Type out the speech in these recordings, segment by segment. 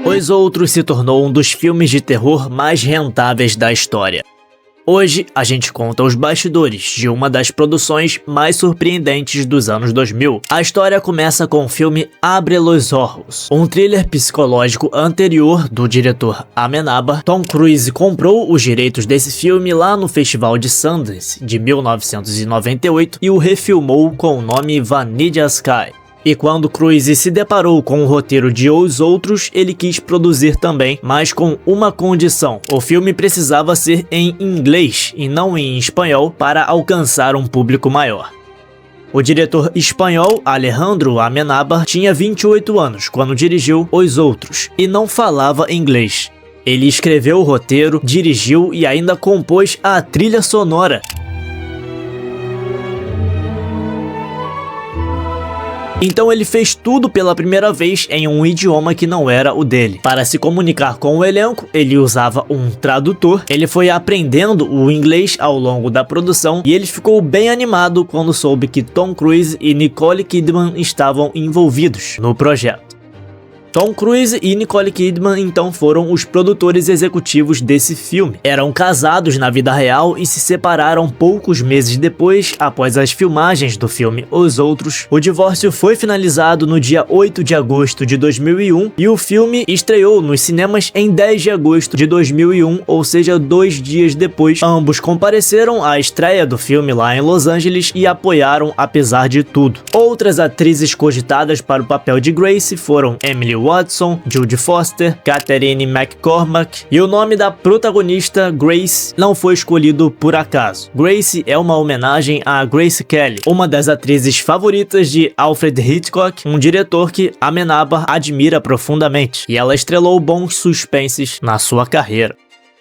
Os Outros se tornou um dos filmes de terror mais rentáveis da história. Hoje, a gente conta os bastidores de uma das produções mais surpreendentes dos anos 2000. A história começa com o filme Abre los Ojos, um thriller psicológico anterior do diretor Amenábar. Tom Cruise comprou os direitos desse filme lá no Festival de Sundance de 1998 e o refilmou com o nome Vanilla Sky. E quando Cruise se deparou com o roteiro de Os Outros, ele quis produzir também, mas com uma condição: o filme precisava ser em inglês e não em espanhol para alcançar um público maior. O diretor espanhol Alejandro Amenábar tinha 28 anos quando dirigiu Os Outros e não falava inglês. Ele escreveu o roteiro, dirigiu e ainda compôs a trilha sonora. Então ele fez tudo pela primeira vez em um idioma que não era o dele. Para se comunicar com o elenco, ele usava um tradutor. Ele foi aprendendo o inglês ao longo da produção e ele ficou bem animado quando soube que Tom Cruise e Nicole Kidman estavam envolvidos no projeto. Tom Cruise e Nicole Kidman então foram os produtores executivos desse filme. Eram casados na vida real e se separaram poucos meses depois, após as filmagens do filme Os Outros. O divórcio foi finalizado no dia 8 de agosto de 2001 e o filme estreou nos cinemas em 10 de agosto de 2001, ou seja, 2 dias depois. Ambos compareceram à estreia do filme lá em Los Angeles e apoiaram apesar de tudo. Outras atrizes cogitadas para o papel de Grace foram Emily Watson, Jodie Foster, Catherine McCormack, e o nome da protagonista, Grace, não foi escolhido por acaso. Grace é uma homenagem a Grace Kelly, uma das atrizes favoritas de Alfred Hitchcock, um diretor que Amenábar admira profundamente, e ela estrelou bons suspenses na sua carreira.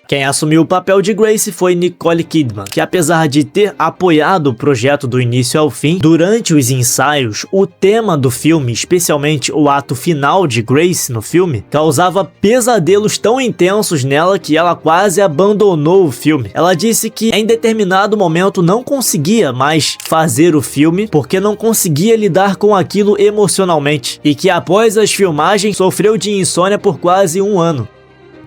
Quem assumiu o papel de Grace foi Nicole Kidman, que apesar de ter apoiado o projeto do início ao fim, durante os ensaios, o tema do filme, especialmente o ato final de Grace no filme, causava pesadelos tão intensos nela que ela quase abandonou o filme. Ela disse que em determinado momento não conseguia mais fazer o filme porque não conseguia lidar com aquilo emocionalmente e que após as filmagens sofreu de insônia por quase um ano.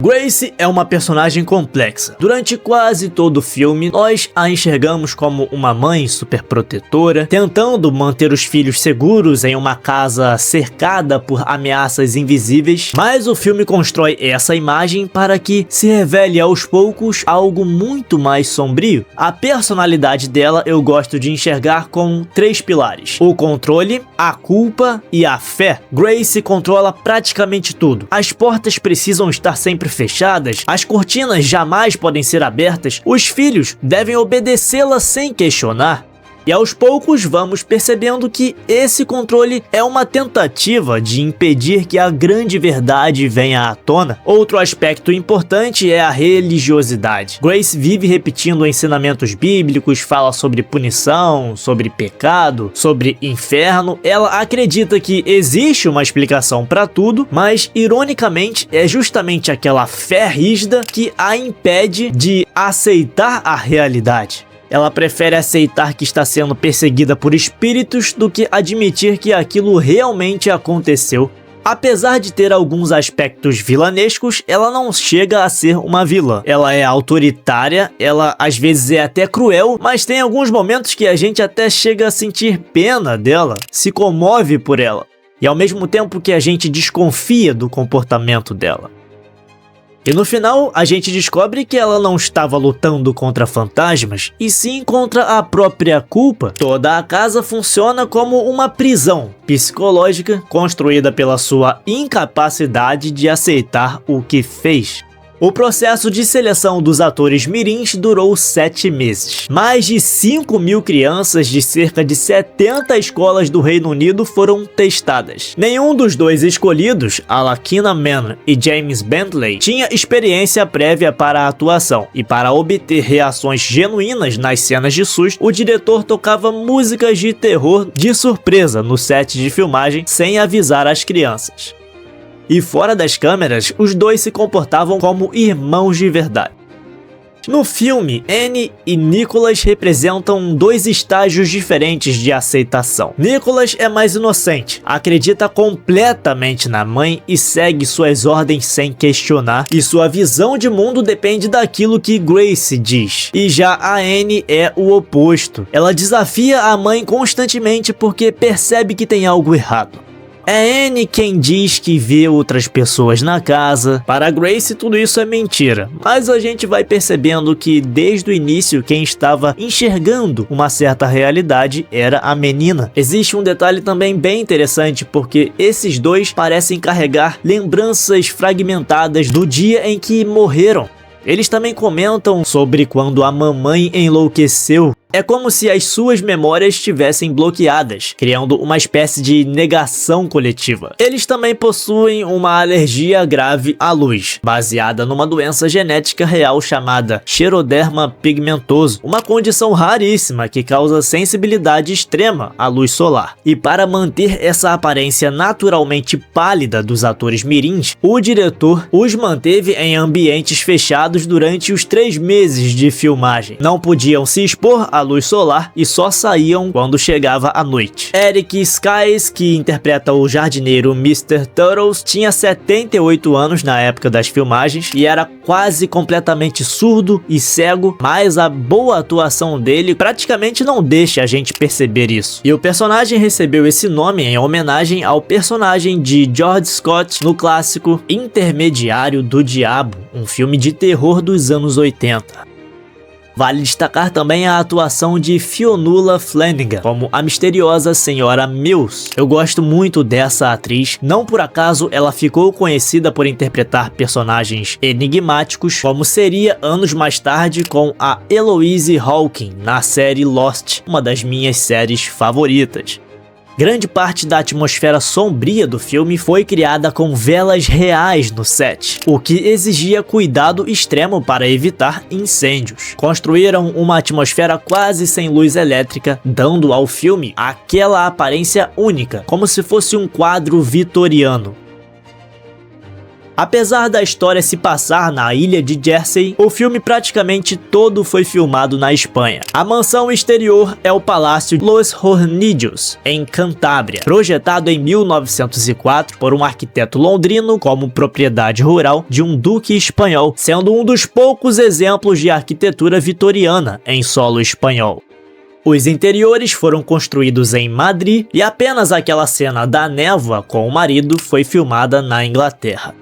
Grace é uma personagem complexa. Durante quase todo o filme, nós a enxergamos como uma mãe superprotetora, tentando manter os filhos seguros em uma casa cercada por ameaças invisíveis, mas o filme constrói essa imagem para que se revele aos poucos algo muito mais sombrio. A personalidade dela eu gosto de enxergar com 3 pilares: o controle, a culpa e a fé. Grace controla praticamente tudo. As portas precisam estar sempre fechadas, as cortinas jamais podem ser abertas, os filhos devem obedecê-la sem questionar. E aos poucos vamos percebendo que esse controle é uma tentativa de impedir que a grande verdade venha à tona. Outro aspecto importante é a religiosidade. Grace vive repetindo ensinamentos bíblicos, fala sobre punição, sobre pecado, sobre inferno. Ela acredita que existe uma explicação para tudo, mas ironicamente é justamente aquela fé rígida que a impede de aceitar a realidade. Ela prefere aceitar que está sendo perseguida por espíritos do que admitir que aquilo realmente aconteceu. Apesar de ter alguns aspectos vilanescos, ela não chega a ser uma vilã. Ela é autoritária, ela às vezes é até cruel, mas tem alguns momentos que a gente até chega a sentir pena dela, se comove por ela, e ao mesmo tempo que a gente desconfia do comportamento dela. E no final, a gente descobre que ela não estava lutando contra fantasmas, e sim contra a própria culpa. Toda a casa funciona como uma prisão psicológica construída pela sua incapacidade de aceitar o que fez. O processo de seleção dos atores mirins durou 7 meses. Mais de 5.000 crianças de cerca de 70 escolas do Reino Unido foram testadas. Nenhum dos dois escolhidos, Alakina Mann e James Bentley, tinha experiência prévia para a atuação, e para obter reações genuínas nas cenas de susto, o diretor tocava músicas de terror de surpresa no set de filmagem sem avisar as crianças. E fora das câmeras, os dois se comportavam como irmãos de verdade. No filme, Annie e Nicholas representam dois estágios diferentes de aceitação. Nicholas é mais inocente, acredita completamente na mãe e segue suas ordens sem questionar, e sua visão de mundo depende daquilo que Grace diz. E já a Annie é o oposto. Ela desafia a mãe constantemente porque percebe que tem algo errado. É Annie quem diz que vê outras pessoas na casa. Para Grace tudo isso é mentira, mas a gente vai percebendo que desde o início quem estava enxergando uma certa realidade era a menina. Existe um detalhe também bem interessante, porque esses dois parecem carregar lembranças fragmentadas do dia em que morreram. Eles também comentam sobre quando a mamãe enlouqueceu. É como se as suas memórias estivessem bloqueadas, criando uma espécie de negação coletiva. Eles também possuem uma alergia grave à luz, baseada numa doença genética real chamada xeroderma pigmentoso, uma condição raríssima que causa sensibilidade extrema à luz solar. E para manter essa aparência naturalmente pálida dos atores mirins, o diretor os manteve em ambientes fechados durante os 3 meses de filmagem. Não podiam se expor à luz solar e só saíam quando chegava a noite. Eric Skies, que interpreta o jardineiro Mr. Turtles, tinha 78 anos na época das filmagens e era quase completamente surdo e cego, mas a boa atuação dele praticamente não deixa a gente perceber isso. E o personagem recebeu esse nome em homenagem ao personagem de George Scott no clássico Intermediário do Diabo, um filme de terror dos anos 80. Vale destacar também a atuação de Fionnuala Flanagan como a misteriosa Senhora Mills. Eu gosto muito dessa atriz, não por acaso ela ficou conhecida por interpretar personagens enigmáticos, como seria anos mais tarde com a Eloise Hawking na série Lost, uma das minhas séries favoritas. Grande parte da atmosfera sombria do filme foi criada com velas reais no set, o que exigia cuidado extremo para evitar incêndios. Construíram uma atmosfera quase sem luz elétrica, dando ao filme aquela aparência única, como se fosse um quadro vitoriano. Apesar da história se passar na ilha de Jersey, o filme praticamente todo foi filmado na Espanha. A mansão exterior é o Palácio Los Hornillos, em Cantábria, projetado em 1904 por um arquiteto londrino como propriedade rural de um duque espanhol, sendo um dos poucos exemplos de arquitetura vitoriana em solo espanhol. Os interiores foram construídos em Madrid e apenas aquela cena da névoa com o marido foi filmada na Inglaterra.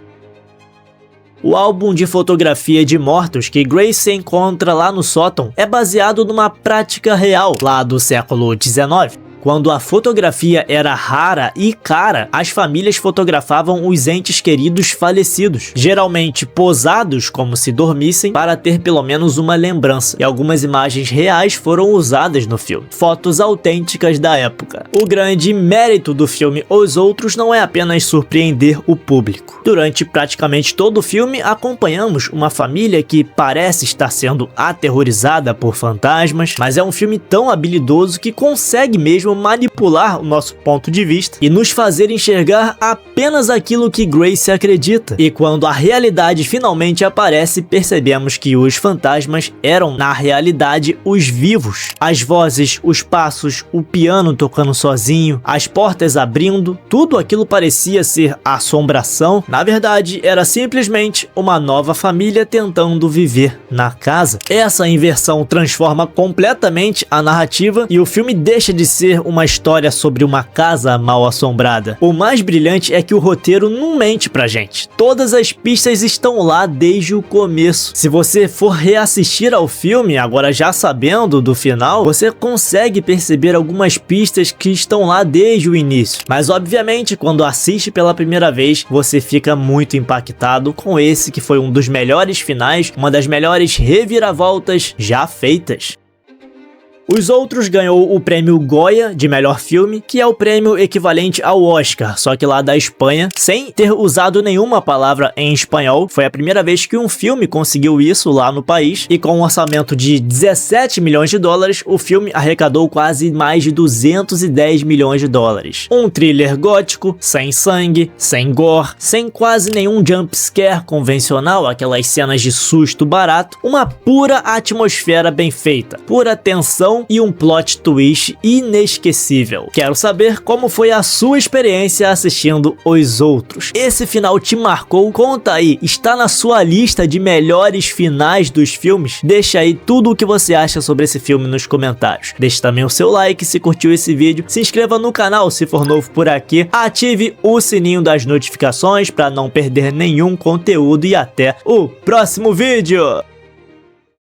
O álbum de fotografia de mortos que Grace encontra lá no sótão é baseado numa prática real lá do século XIX. Quando a fotografia era rara e cara, as famílias fotografavam os entes queridos falecidos, geralmente posados como se dormissem, para ter pelo menos uma lembrança, e algumas imagens reais foram usadas no filme, fotos autênticas da época. O grande mérito do filme Os Outros não é apenas surpreender o público. Durante praticamente todo o filme, acompanhamos uma família que parece estar sendo aterrorizada por fantasmas, mas é um filme tão habilidoso que consegue mesmo manipular o nosso ponto de vista e nos fazer enxergar apenas aquilo que Grace acredita. E quando a realidade finalmente aparece, percebemos que os fantasmas eram, na realidade, os vivos. As vozes, os passos, o piano tocando sozinho, as portas abrindo, tudo aquilo parecia ser assombração. Na verdade, era simplesmente uma nova família tentando viver na casa. Essa inversão transforma completamente a narrativa e o filme deixa de ser uma história sobre uma casa mal assombrada. O mais brilhante é que o roteiro não mente pra gente. Todas as pistas estão lá desde o começo. Se você for reassistir ao filme, agora já sabendo do final, você consegue perceber algumas pistas que estão lá desde o início. Mas obviamente, quando assiste pela primeira vez, você fica muito impactado com esse que foi um dos melhores finais, uma das melhores reviravoltas já feitas. Os Outros ganhou o prêmio Goya de melhor filme, que é o prêmio equivalente ao Oscar, só que lá da Espanha, sem ter usado nenhuma palavra em espanhol. Foi a primeira vez que um filme conseguiu isso lá no país, e com um orçamento de 17 milhões de dólares, o filme arrecadou quase mais de 210 milhões de dólares. Um thriller gótico, sem sangue, sem gore, sem quase nenhum jumpscare convencional, aquelas cenas de susto barato, uma pura atmosfera bem feita, pura tensão e um plot twist inesquecível. Quero saber como foi a sua experiência assistindo Os Outros. Esse final te marcou? Conta aí, está na sua lista de melhores finais dos filmes? Deixa aí tudo o que você acha sobre esse filme nos comentários. Deixe também o seu like se curtiu esse vídeo, se inscreva no canal se for novo por aqui, ative o sininho das notificações para não perder nenhum conteúdo e até o próximo vídeo!